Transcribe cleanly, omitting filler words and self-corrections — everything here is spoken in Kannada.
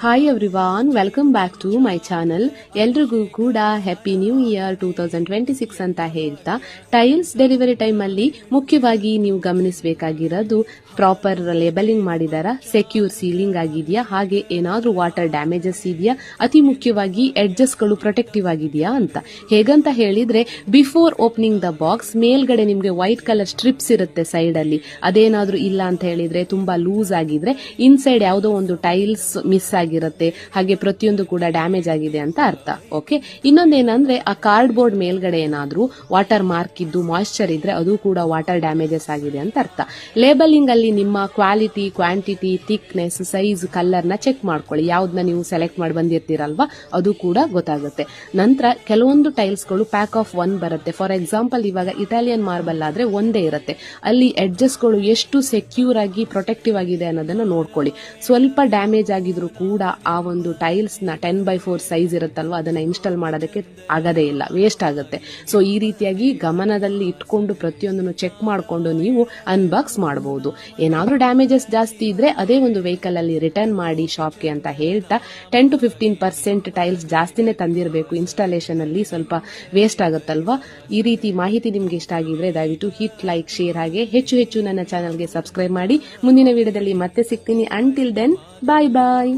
Hi everyone, welcome back to my channel. ಎಲ್ರಿಗೂ ಕೂಡ ಹ್ಯಾಪಿ ನ್ಯೂ ಇಯರ್ 2026 ಅಂತ ಹೇಳ್ತಾ, ಟೈಲ್ಸ್ ಡೆಲಿವರಿ ಟೈಮ್ ಅಲ್ಲಿ ಮುಖ್ಯವಾಗಿ ನೀವು ಗಮನಿಸಬೇಕಾಗಿರೋದು ಪ್ರಾಪರ್ ಲೇಬಲಿಂಗ್ ಮಾಡಿದಾರ, ಸೆಕ್ಯೂರ್ ಸೀಲಿಂಗ್ ಆಗಿದೆಯಾ, ಹಾಗೆ ಏನಾದ್ರೂ ವಾಟರ್ ಡ್ಯಾಮೇಜಸ್ ಇದೆಯಾ, ಅತಿ ಮುಖ್ಯವಾಗಿ ಎಡ್ಜಸ್ ಗಳು ಪ್ರೊಟೆಕ್ಟಿವ್ ಆಗಿದೆಯಾ ಅಂತ. ಹೇಗಂತ ಹೇಳಿದ್ರೆ, ಬಿಫೋರ್ ಓಪನಿಂಗ್ ದ ಬಾಕ್ಸ್ ಮೇಲ್ಗಡೆ ನಿಮ್ಗೆ ವೈಟ್ ಕಲರ್ ಸ್ಟ್ರಿಪ್ಸ್ ಇರುತ್ತೆ ಸೈಡ್ ಅಲ್ಲಿ. ಅದೇನಾದ್ರೂ ಇಲ್ಲ ಅಂತ ಹೇಳಿದ್ರೆ, ತುಂಬಾ ಲೂಸ್ ಆಗಿದ್ರೆ ಇನ್ಸೈಡ್ ಯಾವುದೋ ಒಂದು ಟೈಲ್ಸ್ ಮಿಸ್ ಆಗಿರುತ್ತೆ, ಹಾಗೆ ಪ್ರತಿಯೊಂದು ಕೂಡ ಡ್ಯಾಮೇಜ್ ಆಗಿದೆ ಅಂತ ಅರ್ಥ. ಓಕೆ, ಇನ್ನೊಂದೇನಂದ್ರೆ ಆ ಕಾರ್ಡ್ ಬೋರ್ಡ್ ಮೇಲ್ಗಡೆ ಏನಾದ್ರೂ ವಾಟರ್ ಮಾರ್ಕ್ ಇದ್ದು ಮಾಯಿಶ್ಚರ್ ಇದ್ರೆ ಅದು ಕೂಡ ವಾಟರ್ ಡ್ಯಾಮೇಜಸ್ ಆಗಿದೆ ಅಂತ ಅರ್ಥ. ಲೇಬಲಿಂಗ್ ಅಲ್ಲಿ ನಿಮ್ಮ quality, quantity, thickness, size, colour ನ ಚೆಕ್ ಮಾಡ್ಕೊಳ್ಳಿ. ಯಾವ್ದನ್ನ ನೀವು ಸೆಲೆಕ್ಟ್ ಮಾಡಿ ಬಂದಿರ್ತೀರಲ್ವಾ ಅದು ಕೂಡ ಗೊತ್ತಾಗುತ್ತೆ. ನಂತರ ಕೆಲವೊಂದು ಟೈಲ್ಸ್ ಗಳು ಪ್ಯಾಕ್ ಆಫ್ ಒನ್ ಬರುತ್ತೆ. ಫಾರ್ ಎಕ್ಸಾಂಪಲ್, ಇವಾಗ ಇಟಾಲಿಯನ್ ಮಾರ್ಬಲ್ ಆದ್ರೆ ಒಂದೇ ಇರುತ್ತೆ. ಅಲ್ಲಿ ಎಡ್ಜಸ್ ಗಳು ಎಷ್ಟು ಸೆಕ್ಯೂರ್ ಆಗಿ ಪ್ರೊಟೆಕ್ಟಿವ್ ಆಗಿದೆ ಅನ್ನೋದನ್ನ ನೋಡ್ಕೊಳ್ಳಿ. ಸ್ವಲ್ಪ ಡ್ಯಾಮೇಜ್ ಆಗಿದ್ರು ಕೂಡ ಆ ಒಂದು ಟೈಲ್ಸ್ ನ 10x4 ಸೈಜ್ ಇರುತ್ತಲ್ವಾ, ಅದನ್ನ ಇನ್ಸ್ಟಾಲ್ ಮಾಡೋದಕ್ಕೆ ಆಗದೇ ಇಲ್ಲ, ವೇಸ್ಟ್ ಆಗುತ್ತೆ. ಸೊ ಈ ರೀತಿಯಾಗಿ ಗಮನದಲ್ಲಿ ಇಟ್ಕೊಂಡು ಪ್ರತಿಯೊಂದನ್ನು ಚೆಕ್ ಮಾಡಿಕೊಂಡು ನೀವು ಅನ್ಬಾಕ್ಸ್ ಮಾಡಬಹುದು. ಏನಾದ್ರೂ ಡ್ಯಾಮೇಜಸ್ ಜಾಸ್ತಿ ಇದ್ರೆ ಅದೇ ಒಂದು ವೆಹಿಕಲ್ ಅಲ್ಲಿ ರಿಟರ್ನ್ ಮಾಡಿ ಶಾಪ್ಗೆ ಅಂತ ಹೇಳ್ತಾ, 10 to 15% ಟೈಲ್ಸ್ ಜಾಸ್ತಿನೇ ತಂದಿರಬೇಕು. ಇನ್ಸ್ಟಾಲೇಷನ್ ಅಲ್ಲಿ ಸ್ವಲ್ಪ ವೇಸ್ಟ್ ಆಗುತ್ತಲ್ವಾ. ಈ ರೀತಿ ಮಾಹಿತಿ ನಿಮ್ಗೆ ಇಷ್ಟ ಆಗಿದ್ರೆ ದಯವಿಟ್ಟು ಹಿಟ್ ಲೈಕ್, ಶೇರ್, ಹಾಗೆ ಹೆಚ್ಚು ನನ್ನ ಚಾನಲ್ಗೆ ಸಬ್ಸ್ಕ್ರೈಬ್ ಮಾಡಿ. ಮುಂದಿನ ವಿಡಿಯೋದಲ್ಲಿ ಮತ್ತೆ ಸಿಗ್ತೀನಿ. ಅಂಟಿಲ್ ದೆನ್, ಬಾಯ್ ಬಾಯ್.